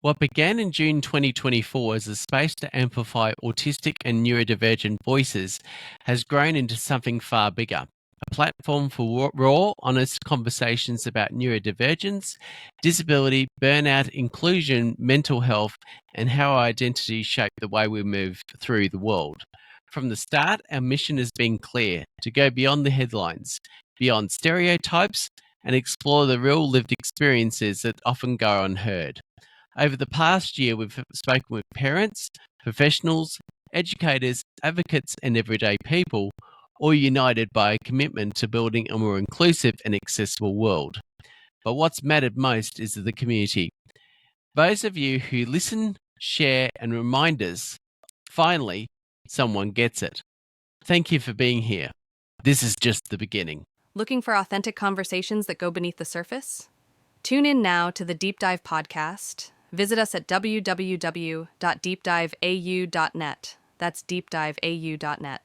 What began in June 2024 as a space to amplify autistic and neurodivergent voices has grown into something far bigger. A platform for raw, honest conversations about neurodivergence, disability, burnout, inclusion, mental health, and how our identities shape the way we move through the world. From the start, our mission has been clear: to go beyond the headlines, beyond stereotypes, and explore the real lived experiences that often go unheard. Over the past year, we've spoken with parents, professionals, educators, advocates, and everyday people, all united by a commitment to building a more inclusive and accessible world. But what's mattered most is the community. Those of you who listen, share, and remind us, finally, someone gets it. Thank you for being here. This is just the beginning. Looking for authentic conversations that go beneath the surface? Tune in now to the Deep Dive podcast. Visit us at www.deepdiveau.net. That's deepdiveau.net.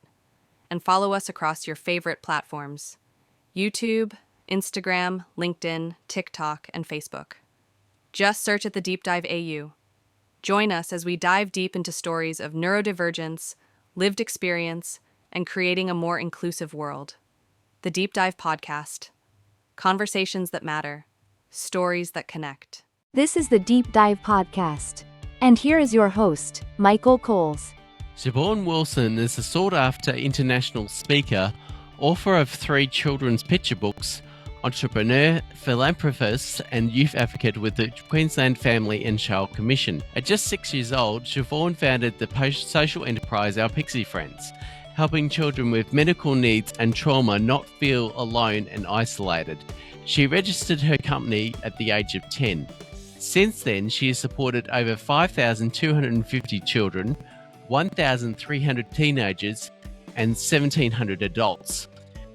And follow us across your favorite platforms: YouTube, Instagram, LinkedIn, TikTok, and Facebook. Just search at the Deep Dive AU. Join us as we dive deep into stories of neurodivergence, lived experience, and creating a more inclusive world. The Deep Dive podcast. Conversations that matter. Stories that connect. This is the Deep Dive podcast. And here is your host, Michael Coles. Siobhan Wilson is a sought-after international speaker, author of 3 children's picture books, entrepreneur, philanthropist, and youth advocate with the Queensland Family and Child Commission. At just 6 years old, Siobhan founded the social enterprise Our Pixie Friends, helping children with medical needs and trauma not feel alone and isolated. She registered her company at the age of 10. Since then, she has supported over 5,250 children, 1,300 teenagers, and 1,700 adults.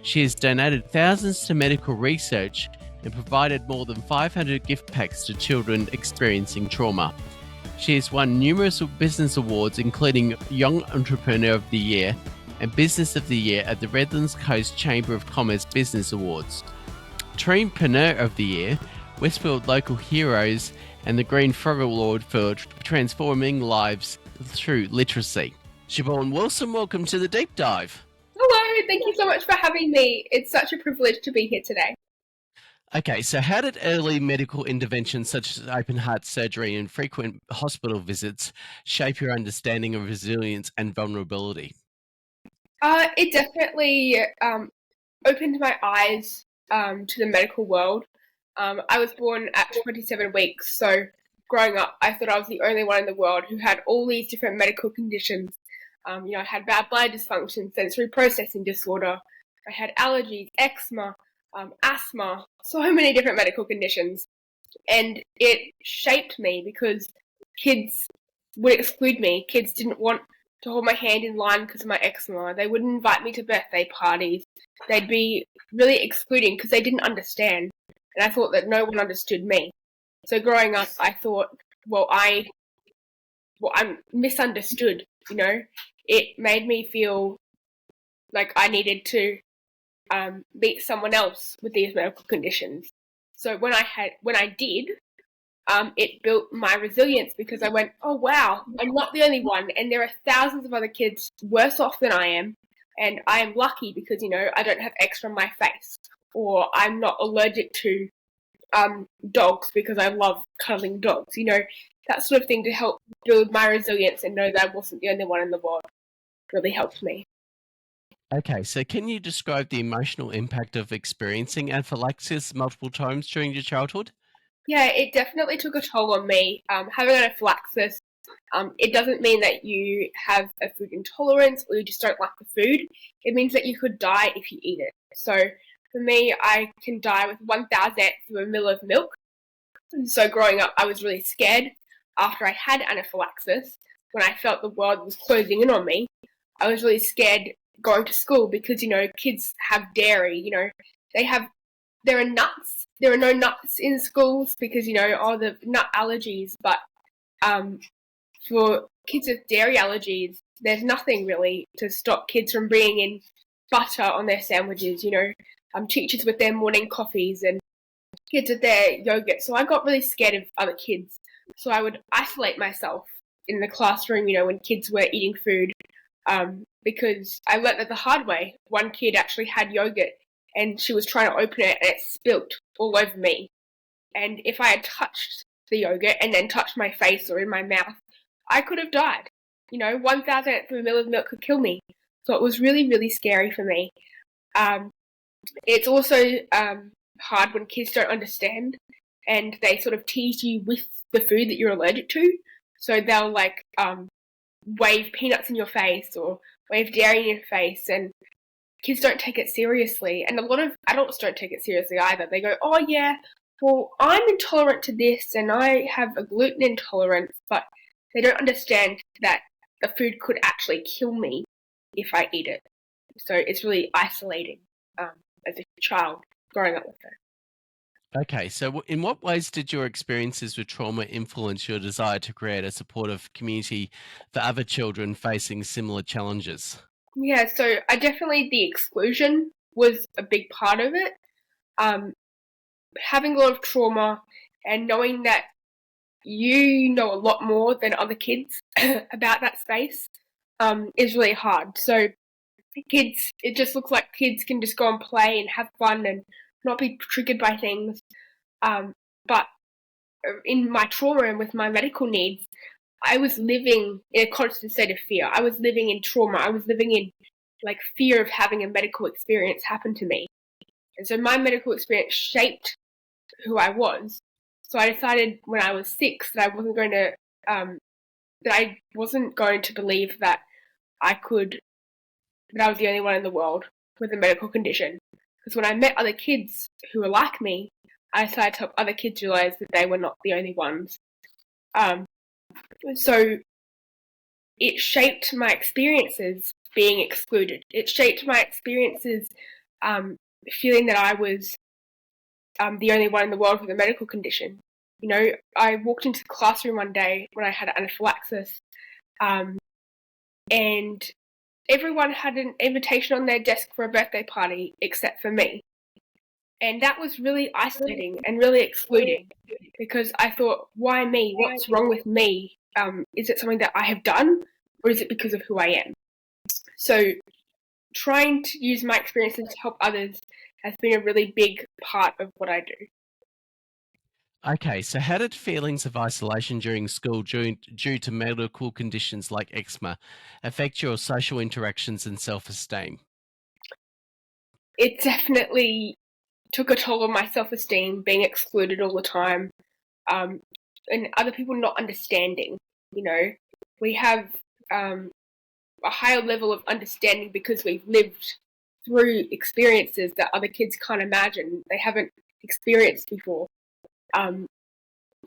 She has donated thousands to medical research and provided more than 500 gift packs to children experiencing trauma. She has won numerous business awards, including Young Entrepreneur of the Year and Business of the Year at the Redlands Coast Chamber of Commerce Business Awards, Treenpreneur of the Year, Westfield Local Heroes, and the Green Frog Award for transforming lives through literacy. Siobhan Wilson, welcome to the Deep Dive. Hello, thank you so much for having me. It's such a privilege to be here today. Okay, so how did early medical interventions such as open heart surgery and frequent hospital visits shape your understanding of resilience and vulnerability? It definitely opened my eyes to the medical world. I was born at 27 weeks, so growing up, I thought I was the only one in the world who had all these different medical conditions. I had bad bladder dysfunction, sensory processing disorder, I had allergies, eczema, asthma, so many different medical conditions. And it shaped me because kids would exclude me. Kids didn't want to hold my hand in line because of my eczema. They wouldn't invite me to birthday parties. They'd be really excluding because they didn't understand. And I thought that no one understood me. So growing up, I thought, I'm misunderstood, It made me feel like I needed to meet someone else with these medical conditions. So when I did, it built my resilience because I went, oh wow, I'm not the only one, and there are thousands of other kids worse off than I am, and I am lucky because, I don't have eczema on my face, or I'm not allergic to dogs because I love cuddling dogs, that sort of thing, to help build my resilience and know that I wasn't the only one in the world really helped me. Okay, so can you describe the emotional impact of experiencing anaphylaxis multiple times during your childhood? Yeah, it definitely took a toll on me. Having anaphylaxis, it doesn't mean that you have a food intolerance or you just don't like the food. It means that you could die if you eat it. So for me, I can die with 1,000th of a ml of milk. So growing up, I was really scared. After I had anaphylaxis, when I felt the world was closing in on me, I was really scared going to school because, kids have dairy, there are nuts. There are no nuts in schools because, the nut allergies. But for kids with dairy allergies, there's nothing really to stop kids from bringing in butter on their sandwiches, teachers with their morning coffees and kids with their yogurt. So I got really scared of other kids. So I would isolate myself in the classroom, when kids were eating food, because I learnt that the hard way. One kid actually had yogurt and she was trying to open it and it spilt all over me. And if I had touched the yogurt and then touched my face or in my mouth, I could have died. 1,000th of a ml of milk could kill me. So it was really, really scary for me. It's also hard when kids don't understand and they sort of tease you with the food that you're allergic to. So they'll wave peanuts in your face or wave dairy in your face, and kids don't take it seriously. And a lot of adults don't take it seriously either. They go, oh yeah, well, I'm intolerant to this and I have a gluten intolerance, but they don't understand that the food could actually kill me if I eat it. So it's really isolating as a child growing up with it. Okay, so in what ways did your experiences with trauma influence your desire to create a supportive community for other children facing similar challenges? Yeah, so the exclusion was a big part of it. Having a lot of trauma and knowing that you know a lot more than other kids about that space is really hard. So kids, it just looks like kids can just go and play and have fun and not be triggered by things. But in my trauma and with my medical needs, I was living in a constant state of fear. I was living in trauma. I was living in fear of having a medical experience happen to me. And so my medical experience shaped who I was. So I decided when I was 6 that I wasn't going to believe that I was the only one in the world with a medical condition. Because when I met other kids who were like me, I decided to help other kids realize that they were not the only ones. So it shaped my experiences being excluded. It shaped my experiences feeling that I was the only one in the world with a medical condition. I walked into the classroom one day when I had anaphylaxis, and everyone had an invitation on their desk for a birthday party except for me. And that was really isolating and really excluding because I thought, why me? What's wrong with me? Is it something that I have done or is it because of who I am? So trying to use my experiences to help others has been a really big part of what I do. Okay, so how did feelings of isolation during school due to medical conditions like eczema affect your social interactions and self-esteem? It definitely took a toll on my self-esteem, being excluded all the time, and other people not understanding. We have a higher level of understanding because we've lived through experiences that other kids can't imagine. They haven't experienced before.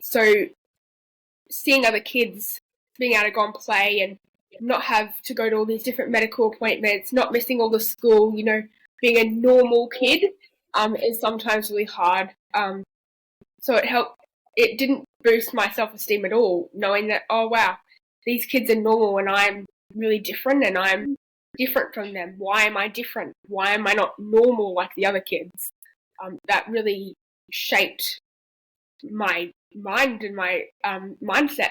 So seeing other kids being able to go and play and not have to go to all these different medical appointments, not missing all the school, being a normal kid is sometimes really hard. So it didn't boost my self-esteem at all, knowing that, oh wow, these kids are normal and I'm really different and I'm different from them. Why am I different? Why am I not normal like the other kids? That really shaped my mind and my mindset.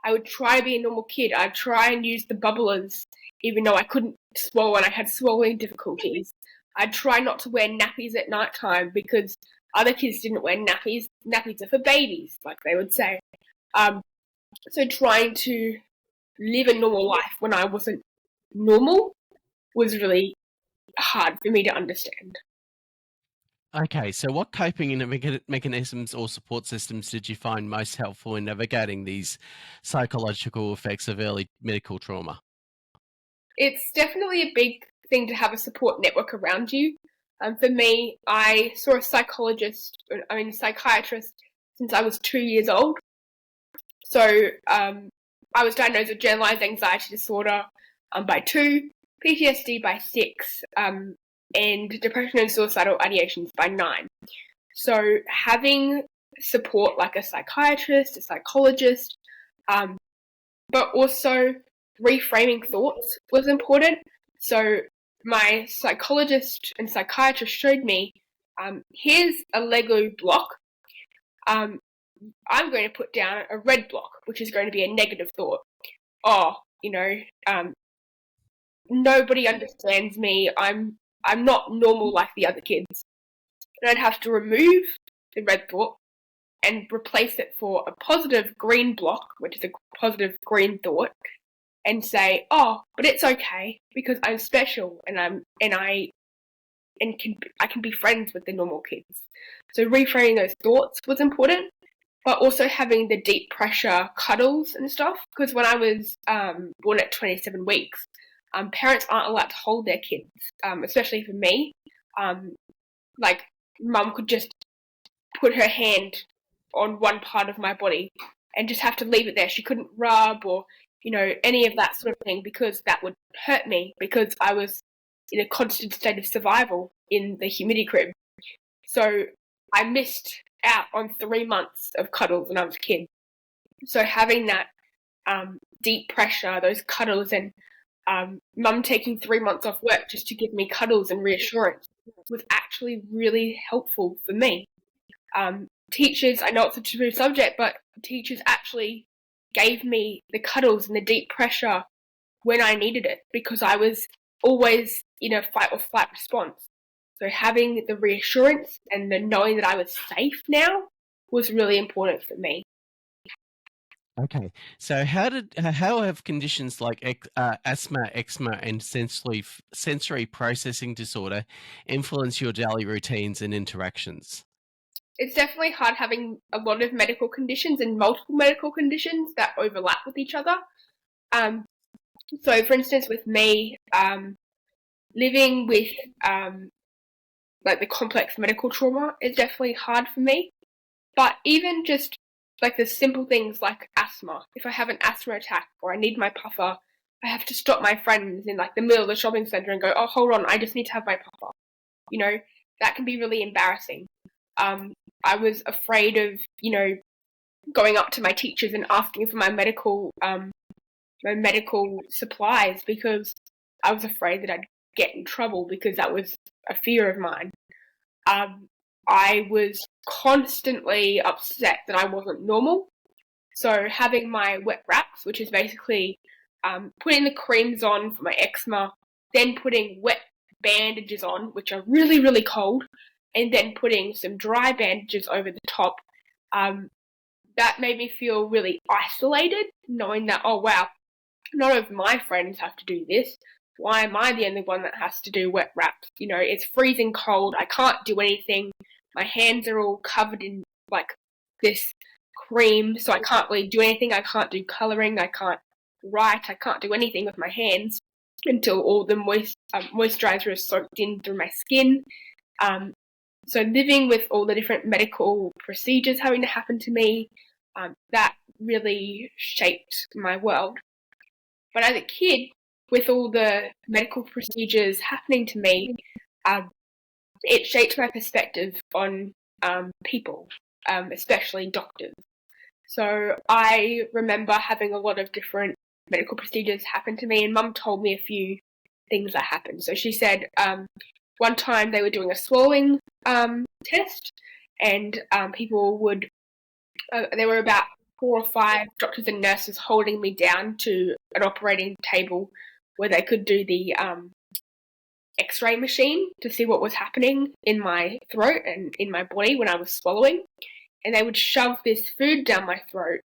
I would try to be a normal kid. I'd try and use the bubblers even though I couldn't swallow and I had swallowing difficulties. I'd try not to wear nappies at night time because other kids didn't wear nappies. Nappies are for babies, like they would say. So trying to live a normal life when I wasn't normal was really hard for me to understand. Okay, so what coping mechanisms or support systems did you find most helpful in navigating these psychological effects of early medical trauma? It's definitely a big thing to have a support network around you. For me, I saw a psychiatrist since I was 2 years old. So I was diagnosed with generalized anxiety disorder by 2, PTSD by 6, and depression and suicidal ideations by 9. So having support like a psychiatrist, a psychologist, but also reframing thoughts was important. So my psychologist and psychiatrist showed me, here's a Lego block. I'm going to put down a red block, which is going to be a negative thought. Oh, nobody understands me. I'm not normal like the other kids. And I'd have to remove the red thought and replace it for a positive green block, which is a positive green thought, and say, oh, but it's okay because I'm special and I can be friends with the normal kids. So reframing those thoughts was important, but also having the deep pressure cuddles and stuff. Because when I was born at 27 weeks, parents aren't allowed to hold their kids, especially for me. Like, mum could just put her hand on one part of my body and just have to leave it there. She couldn't rub or, any of that sort of thing because that would hurt me because I was in a constant state of survival in the humidity crib. So I missed out on 3 months of cuddles when I was a kid. So having that deep pressure, those cuddles, and mum taking 3 months off work just to give me cuddles and reassurance was actually really helpful for me. Teachers, I know it's a taboo subject, but teachers actually gave me the cuddles and the deep pressure when I needed it because I was always in a fight or flight response. So having the reassurance and the knowing that I was safe now was really important for me. Okay, so how have conditions like asthma, eczema, and sensory processing disorder influence your daily routines and interactions? It's definitely hard having a lot of medical conditions and multiple medical conditions that overlap with each other. So, for instance, with me, living with like the complex medical trauma is definitely hard for me. But even just like the simple things like asthma, if I have an asthma attack or I need my puffer, I have to stop my friends in like the middle of the shopping centre and go, oh, hold on, I just need to have my puffer. That can be really embarrassing. I was afraid of, going up to my teachers and asking for my medical supplies because I was afraid that I'd get in trouble because that was a fear of mine. I was constantly upset that I wasn't normal. So having my wet wraps, which is basically putting the creams on for my eczema, then putting wet bandages on, which are really, really cold, and then putting some dry bandages over the top, that made me feel really isolated, knowing that, oh wow, none of my friends have to do this. Why am I the only one that has to do wet wraps? It's freezing cold. I can't do anything. My hands are all covered in like this cream, so I can't really do anything. I can't do colouring. I can't write. I can't do anything with my hands until all the moisturiser is soaked in through my skin. So living with all the different medical procedures having to happen to me, that really shaped my world. But as a kid, with all the medical procedures happening to me, it shaped my perspective on people, especially doctors. So I remember having a lot of different medical procedures happen to me, and Mum told me a few things that happened. So she said one time they were doing a swallowing test, and people would, there were about 4 or 5 doctors and nurses holding me down to an operating table where they could do the X-ray machine to see what was happening in my throat and in my body when I was swallowing. And they would shove this food down my throat.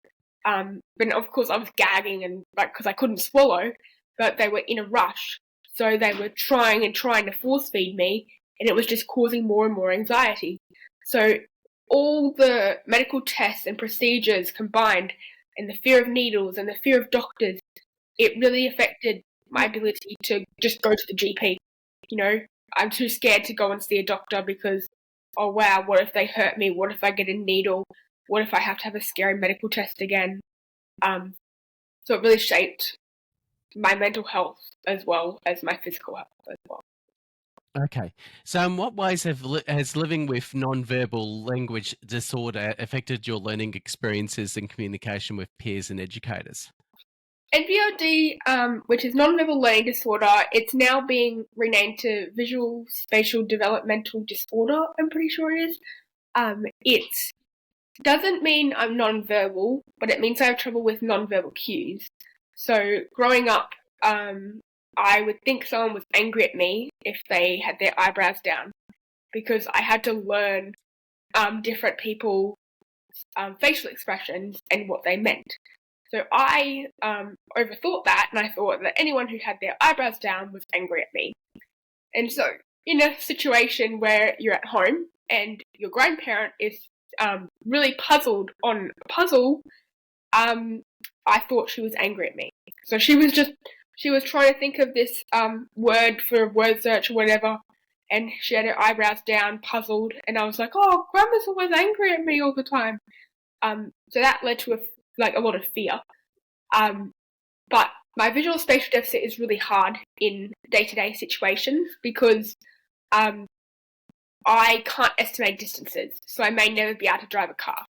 But of course I was gagging and because I couldn't swallow, but they were in a rush. So they were trying to force feed me, and it was just causing more and more anxiety. So all the medical tests and procedures combined, and the fear of needles and the fear of doctors, it really affected my ability to just go to the GP. I'm too scared to go and see a doctor because, oh wow, what if they hurt me? What if I get a needle? What if I have to have a scary medical test again? So it really shaped my mental health as well as my physical health as well. Okay, so in what ways has living with nonverbal language disorder affected your learning experiences and communication with peers and educators? NVLD, which is nonverbal learning disorder, it's now being renamed to visual spatial developmental disorder, I'm pretty sure it is. It's doesn't mean I'm nonverbal, but it means I have trouble with nonverbal cues. So growing up, I would think someone was angry at me if they had their eyebrows down, because I had to learn different people's facial expressions and what they meant. So I overthought that, and I thought that anyone who had their eyebrows down was angry at me. And so in a situation where you're at home and your grandparent is really puzzled on a puzzle, I thought she was angry at me. So she was trying to think of this word for a word search or whatever, and she had her eyebrows down, puzzled, and I was like, oh, Grandma's always angry at me all the time. So that led to a lot of fear. But my visual spatial deficit is really hard in day-to-day situations because I can't estimate distances, so I may never be able to drive a car.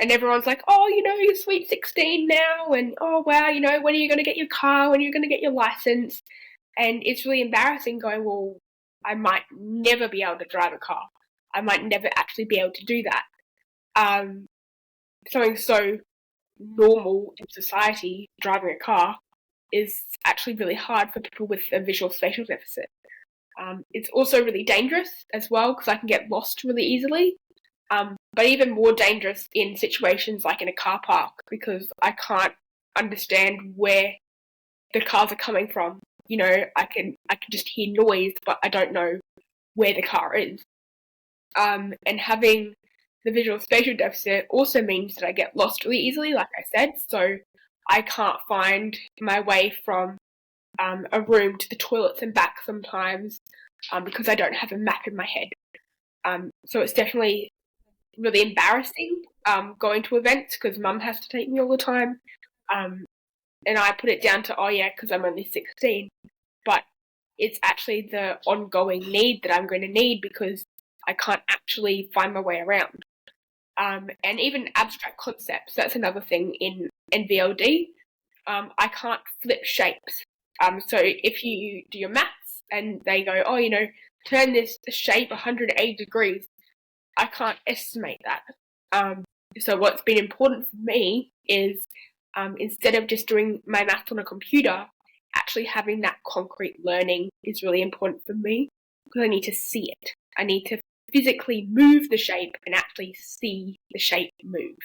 And everyone's like, oh, you're sweet 16 now, and oh, wow, when are you going to get your car, when are you going to get your license? And it's really embarrassing going, well, I might never be able to drive a car. I might never actually be able to do that. Something so normal in society, driving a car, is actually really hard for people with a visual spatial deficit. It's also really dangerous as well because I can get lost really easily. But even more dangerous in situations like in a car park because I can't understand where the cars are coming from. I can just hear noise, but I don't know where the car is. And having the visual spatial deficit also means that I get lost really easily, like I said. So I can't find my way from a room to the toilets and back sometimes because I don't have a map in my head. So it's definitely really embarrassing going to events because Mum has to take me all the time. And I put it down to, oh yeah, because I'm only 16. But it's actually the ongoing need that I'm going to need because I can't actually find my way around. And even abstract concepts, that's another thing in NVLD. I can't flip shapes. So if you do your maths and they go, oh, turn this shape 180 degrees, I can't estimate that. So what's been important for me is instead of just doing my maths on a computer, actually having that concrete learning is really important for me because I need to see it. I need to physically move the shape and actually see the shape move.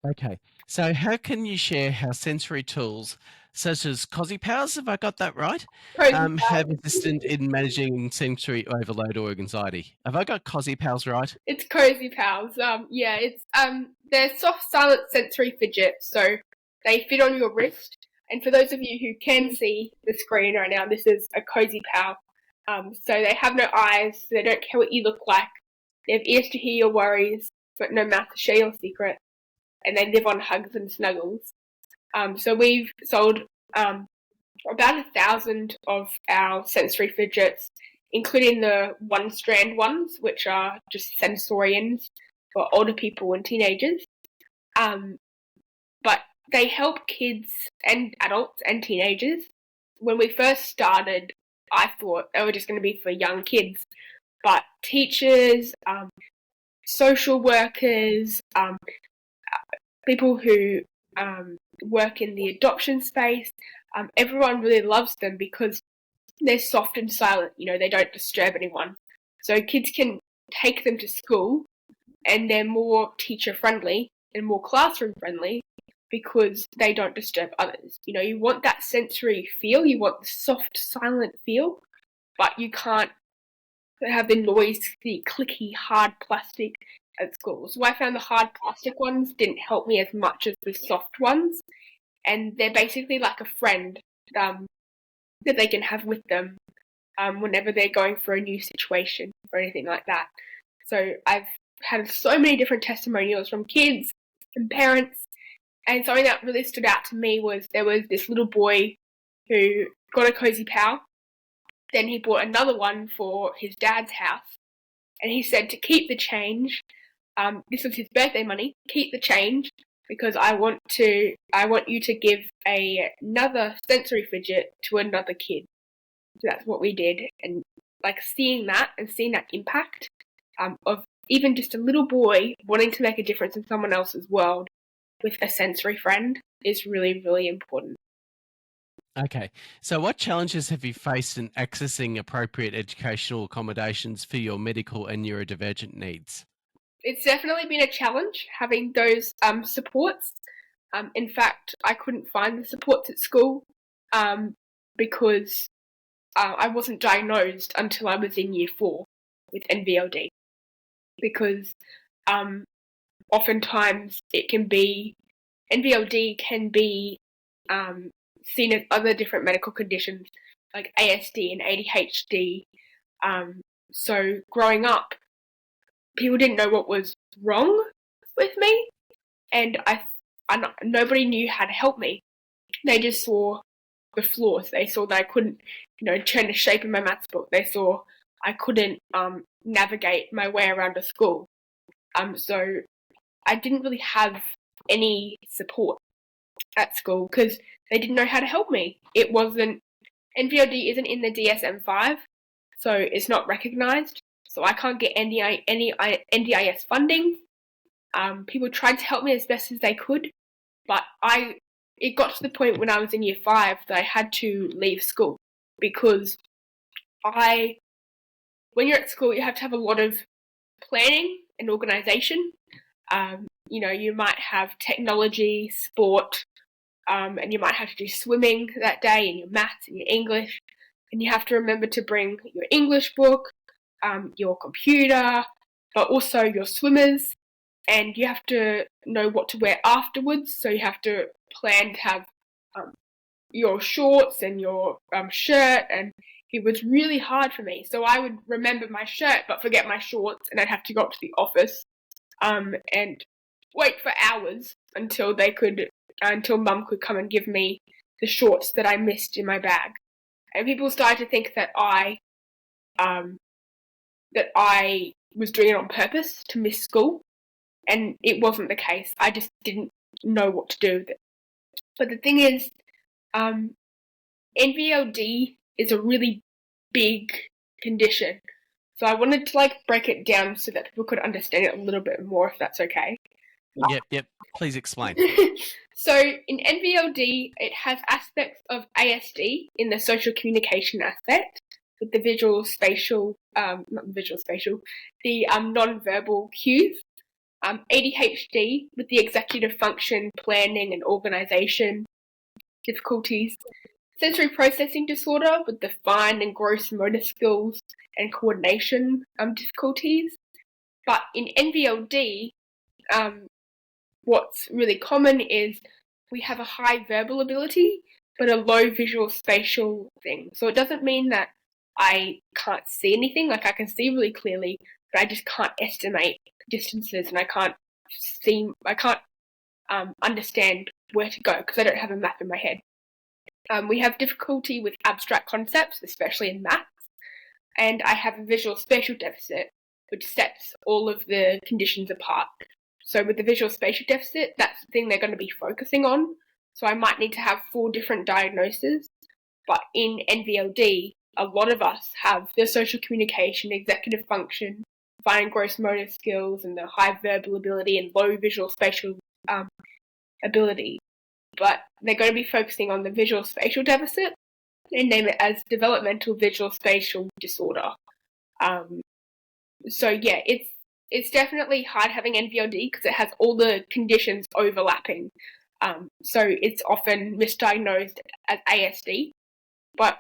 Okay, so how can you share how sensory tools such as Cozy Powers, have I got that right, have assisted in managing sensory overload or anxiety? Have I got Cozy Powers right? It's Cozy Pals. It's they're soft, silent sensory fidgets, so they fit on your wrist. And for those of you who can see the screen right now, this is a Cozy Pal. So they have no eyes, so they don't care what you look like. They have ears to hear your worries, but no mouth to share your secret. And they live on hugs and snuggles. So we've sold about 1,000 of our sensory fidgets, including the one-strand ones, which are just sensorians for older people and teenagers. But they help kids and adults and teenagers. When we first started, I thought they were just going to be for young kids, but teachers, social workers, people who work in the adoption space, everyone really loves them because they're soft and silent. They don't disturb anyone. So kids can take them to school and they're more teacher friendly and more classroom friendly because they don't disturb others. You want that sensory feel, you want the soft, silent feel, but you can't have the noisy, clicky, hard plastic at school. So I found the hard plastic ones didn't help me as much as the soft ones, and they're basically like a friend that they can have with them whenever they're going for a new situation or anything like that. So I've had so many different testimonials from kids and parents, and something that really stood out to me was there was this little boy who got a Cozy Pal. Then he bought another one for his dad's house, and he said to keep the change. This was his birthday money. Keep the change because I want you to give another sensory fidget to another kid. So that's what we did, and seeing that impact of even just a little boy wanting to make a difference in someone else's world with a sensory friend is really, really important. Okay. So what challenges have you faced in accessing appropriate educational accommodations for your medical and neurodivergent needs? It's definitely been a challenge having those supports. In fact, I couldn't find the supports at school because I wasn't diagnosed until I was in year 4 with NVLD. Because oftentimes NVLD can be seen as other different medical conditions like ASD and ADHD. So growing up, people didn't know what was wrong with me, and nobody knew how to help me. They just saw the flaws. They saw that I couldn't, turn the shape in my maths book. They saw I couldn't navigate my way around a school. So I didn't really have any support at school because they didn't know how to help me. NVLD isn't in the DSM-5, so it's not recognised. So I can't get any NDIS funding. People tried to help me as best as they could, but it got to the point when I was in year 5 that I had to leave school because when you're at school, you have to have a lot of planning and organisation. You might have technology, sport, and you might have to do swimming that day and your maths and your English. And you have to remember to bring your English book, your computer, but also your swimmers. And you have to know what to wear afterwards. So you have to plan to have your shorts and your shirt. And it was really hard for me. So I would remember my shirt but forget my shorts, and I'd have to go up to the office and wait for hours until Mum could come and give me the shorts that I missed in my bag. And people started to think that I was doing it on purpose to miss school, and it wasn't the case. I just didn't know what to do with it. But the thing is, NVLD is a really big condition. So I wanted to break it down so that people could understand it a little bit more, if that's okay. Yep. Please explain. So in NVLD, it has aspects of ASD in the social communication aspect, with the nonverbal cues. ADHD with the executive function, planning and organisation difficulties. Sensory processing disorder with the fine and gross motor skills and coordination difficulties. But in NVLD, what's really common is we have a high verbal ability but a low visual spatial thing. So it doesn't mean that I can't see anything, I can see really clearly, but I just can't estimate distances, and I can't understand where to go because I don't have a map in my head. We have difficulty with abstract concepts, especially in maths, and I have a visual spatial deficit, which sets all of the conditions apart. So with the visual spatial deficit, that's the thing they're going to be focusing on. So I might need to have 4 different diagnoses. But in NVLD, a lot of us have the social communication, executive function, fine and gross motor skills, and the high verbal ability and low visual spatial ability. But they're going to be focusing on the visual spatial deficit and name it as developmental visual spatial disorder. So yeah, it's definitely hard having NVLD because it has all the conditions overlapping. So it's often misdiagnosed as ASD. But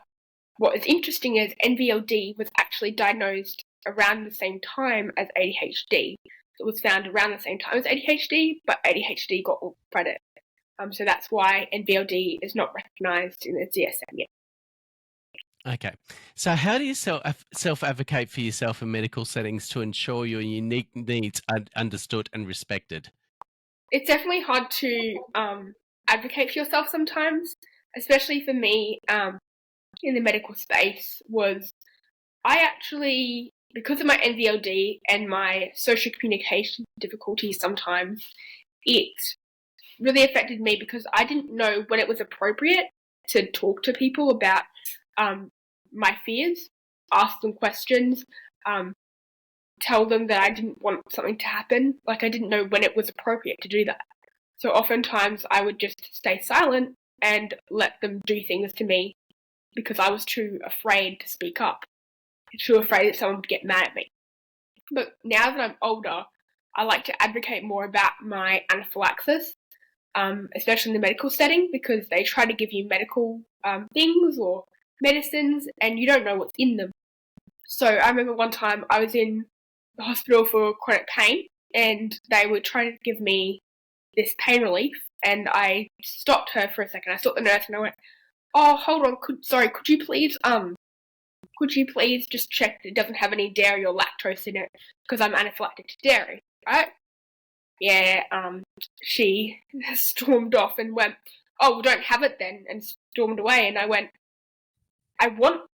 what is interesting is NVLD was actually diagnosed around the same time as ADHD. It was found around the same time as ADHD, but ADHD got all credit. So that's why NVLD is not recognised in the DSM yet. Okay. So how do you self-advocate for yourself in medical settings to ensure your unique needs are understood and respected? It's definitely hard to advocate for yourself sometimes, especially for me in the medical space. Because of my NVLD and my social communication difficulties sometimes, it really affected me because I didn't know when it was appropriate to talk to people about my fears, ask them questions, tell them that I didn't want something to happen. Like, I didn't know when it was appropriate to do that. So oftentimes I would just stay silent and let them do things to me because I was too afraid to speak up, too afraid that someone would get mad at me. But now that I'm older, I like to advocate more about my anaphylaxis, especially in the medical setting, because they try to give you medical things or medicines and you don't know what's in them. So I remember one time I was in the hospital for chronic pain and they were trying to give me this pain relief, and I stopped her for a second. I stopped the nurse and I went, "Oh, hold on, could you please just check that it doesn't have any dairy or lactose in it because I'm anaphylactic to dairy, right?" Yeah, she stormed off and went, "Oh, we don't have it then," and stormed away. And I went, "I want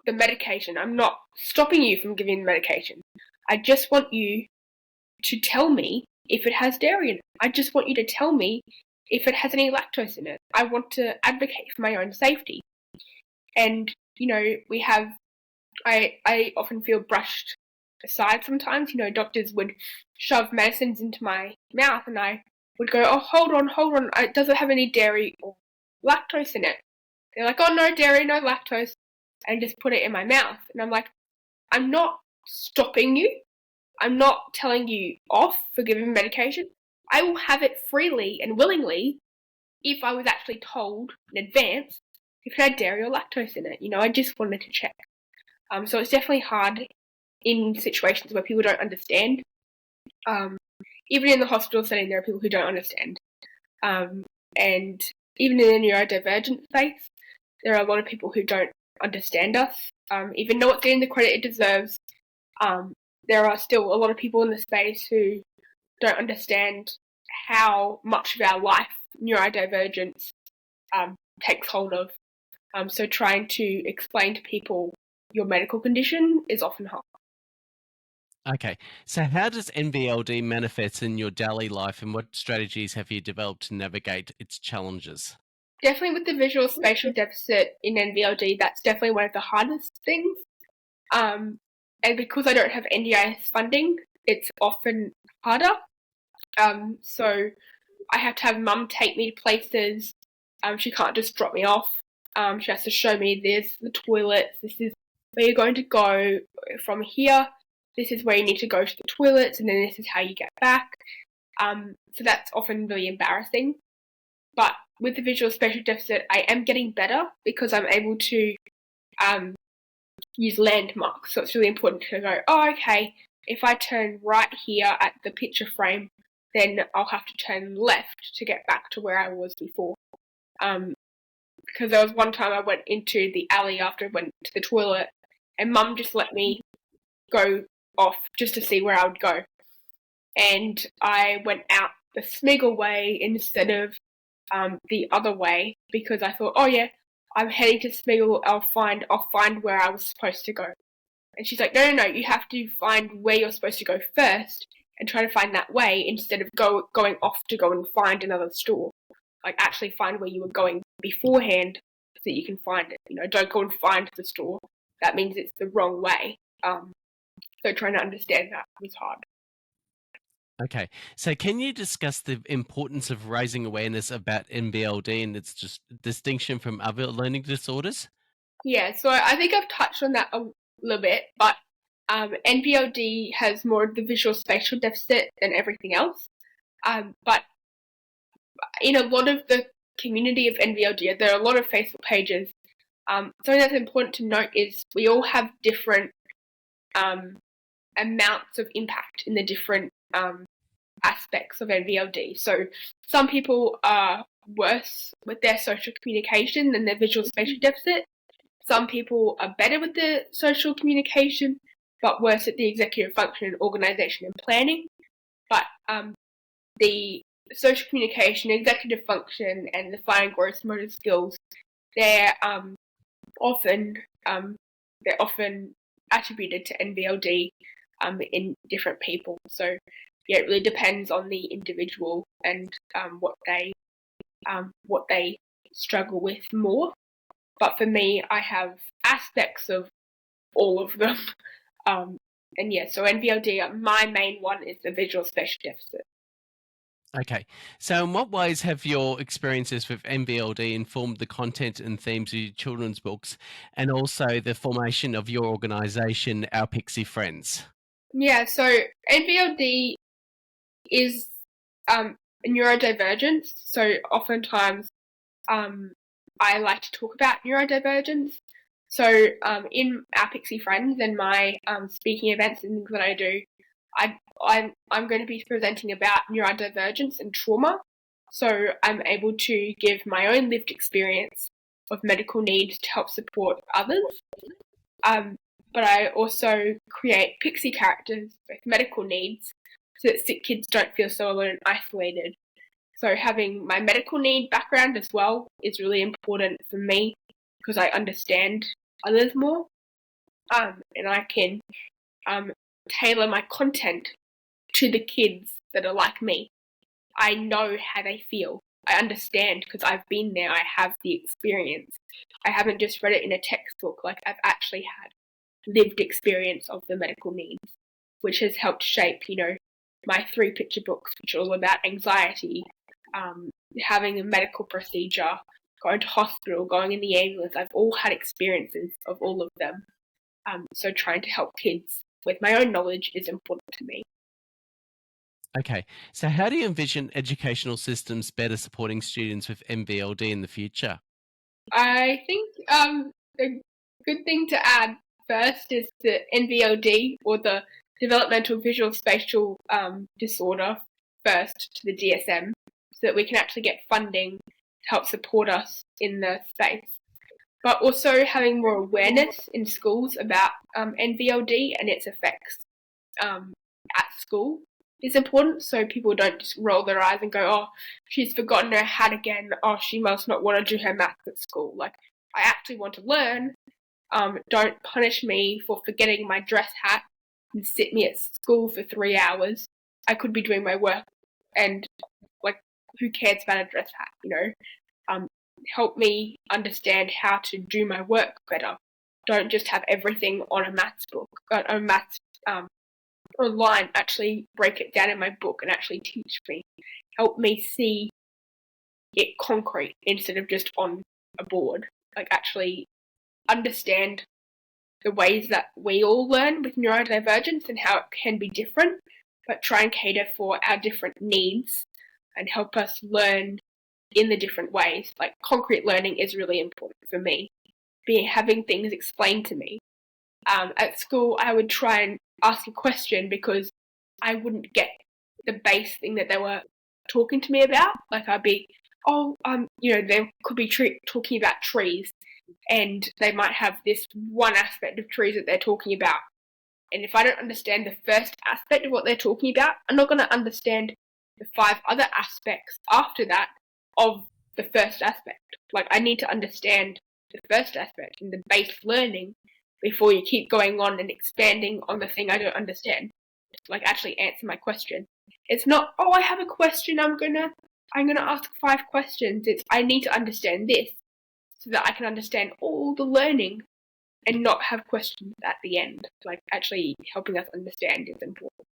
the medication. I'm not stopping you from giving the medication. I just want you to tell me if it has dairy in it. I just want you to tell me if it has any lactose in it. I want to advocate for my own safety." And, I often feel brushed aside sometimes. Doctors would shove medicines into my mouth and I would go, "Oh, hold on, it doesn't have any dairy or lactose in it." They're like, "Oh, no dairy, no lactose," and just put it in my mouth. And I'm like, I'm not stopping you. I'm not telling you off for giving medication. I will have it freely and willingly if I was actually told in advance if it had dairy or lactose in it. I just wanted to check. So it's definitely hard in situations where people don't understand. Even in the hospital setting, there are people who don't understand. And even in the neurodivergent space, there are a lot of people who don't understand us. Even though it's getting the credit it deserves, there are still a lot of people in the space who don't understand how much of our life neurodivergence takes hold of. So trying to explain to people your medical condition is often hard. Okay, so how does NVLD manifest in your daily life, and what strategies have you developed to navigate its challenges? Definitely with the visual spatial deficit in NVLD, that's definitely one of the hardest things. And because I don't have NDIS funding, it's often harder. So I have to have mum take me to places. She can't just drop me off. She has to show me there's the toilets, this is where you're going to go from here, this is where you need to go to the toilets, and then this is how you get back. So that's often really embarrassing. But with the visual spatial deficit, I am getting better because I'm able to use landmarks. So it's really important to go, "Oh, okay, if I turn right here at the picture frame, then I'll have to turn left to get back to where I was before." Because there was one time I went into the alley after I went to the toilet and mum just let me go off just to see where I would go. And I went out the Smiggle way instead of the other way because I thought, "Oh yeah, I'm heading to Smiggle, I'll find where I was supposed to go." And she's like, no, you have to find where you're supposed to go first and try to find that way instead of going off to go and find another store. Like, actually find where you were going beforehand so that you can find it. Don't go and find the store. That means it's the wrong way. So trying to understand that was hard. Okay, so can you discuss the importance of raising awareness about NVLD and its just distinction from other learning disorders? Yeah, so I think I've touched on that a little bit, but NVLD has more of the visual spatial deficit than everything else. But in a lot of the community of NVLD, there are a lot of Facebook pages. Something that's important to note is we all have different amounts of impact in the different aspects of NVLD. So some people are worse with their social communication than their visual spatial deficit. Some people are better with the social communication, but worse at the executive function and organisation and planning. But the social communication, executive function, and the fine gross motor skills, they're often attributed to NVLD in different people. So yeah, it really depends on the individual and what they struggle with more. But for me, I have aspects of all of them. And yeah, so NVLD, my main one is the visual spatial deficit. Okay. So in what ways have your experiences with NVLD informed the content and themes of your children's books and also the formation of your organisation, Our Pixie Friends? Yeah, so NVLD is neurodivergence. So oftentimes I like to talk about neurodivergence. So in Our Pixie Friends and my speaking events and things that I do, I'm going to be presenting about neurodivergence and trauma. So I'm able to give my own lived experience of medical needs to help support others. But I also create pixie characters with medical needs so that sick kids don't feel so alone and isolated. So having my medical need background as well is really important for me because I understand others more, and I can tailor my content to the kids that are like me. I know how they feel. I understand because I've been there. I have the experience. I haven't just read it in a textbook. Like, I've actually had lived experience of the medical needs, which has helped shape, my 3 picture books, which are all about anxiety, having a medical procedure, going to hospital, going in the ambulance. I've all had experiences of all of them. So trying to help kids with my own knowledge is important to me. Okay. So how do you envision educational systems better supporting students with NVLD in the future? I think the good thing to add first is the NVLD, or the developmental visual spatial disorder, first to the DSM, so that we can actually get funding to help support us in the space. But also having more awareness in schools about NVLD and its effects at school is important, so people don't just roll their eyes and go, oh, she's forgotten her hat again, oh, she must not want to do her maths at school. Like, I actually want to learn. Don't punish me for forgetting my dress hat and sit me at school for 3 hours. I could be doing my work, and like, who cares about a dress hat, help me understand how to do my work better. Don't just have everything on a maths book, online. Actually break it down in my book and actually teach me. Help me see it concrete instead of just on a board. Like, actually understand the ways that we all learn with neurodivergence and how it can be different, but try and cater for our different needs and help us learn in the different ways. Like, concrete learning is really important for me. Having things explained to me. At school, I would try and ask a question because I wouldn't get the base thing that they were talking to me about. Like, I'd be, they could be talking about trees, and they might have this one aspect of trees that they're talking about. And if I don't understand the first aspect of what they're talking about, I'm not going to understand the 5 other aspects after that of the first aspect. Like, I need to understand the first aspect and the base learning before you keep going on and expanding on the thing I don't understand. Like, actually answer my question. It's not, oh, I have a question, I'm gonna ask 5 questions. It's, I need to understand this so that I can understand all the learning and not have questions at the end. Like, actually helping us understand is important.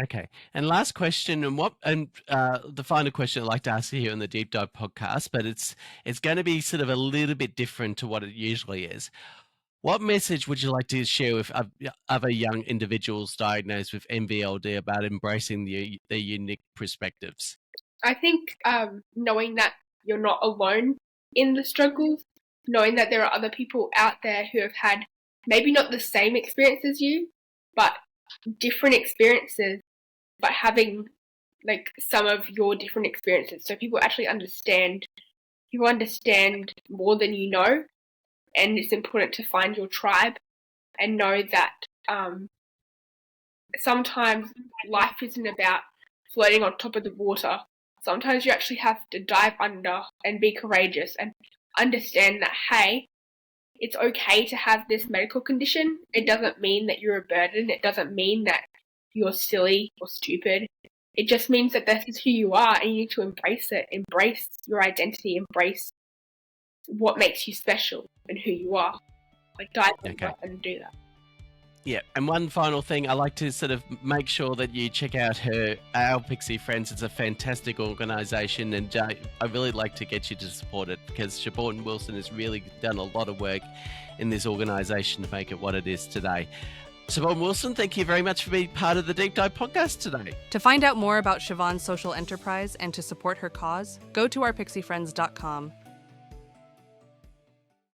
Okay. And last question, and the final question I'd like to ask you here on the Deep Dive podcast, but it's going to be sort of a little bit different to what it usually is. What message would you like to share with other young individuals diagnosed with NVLD about embracing their unique perspectives? I think knowing that you're not alone in the struggles, knowing that there are other people out there who have had maybe not the same experience as you, but different experiences, but having like some of your different experiences, so people actually understand. You understand more than you know, and it's important to find your tribe and know that sometimes life isn't about floating on top of the water. Sometimes you actually have to dive under and be courageous and understand that, hey, it's okay to have this medical condition. It doesn't mean that you're a burden. It doesn't mean that you're silly or stupid. It just means that this is who you are, and you need to embrace it. Embrace your identity. Embrace what makes you special and who you are. Like, dive in and do that. Yeah, and one final thing, I like to sort of make sure that you check out our Pixie Friends. It's a fantastic organisation, and I really like to get you to support it because Siobhan Wilson has really done a lot of work in this organisation to make it what it is today. Siobhan Wilson, thank you very much for being part of the Deep Dive podcast today. To find out more about Siobhan's social enterprise and to support her cause, go to ourpixiefriends.com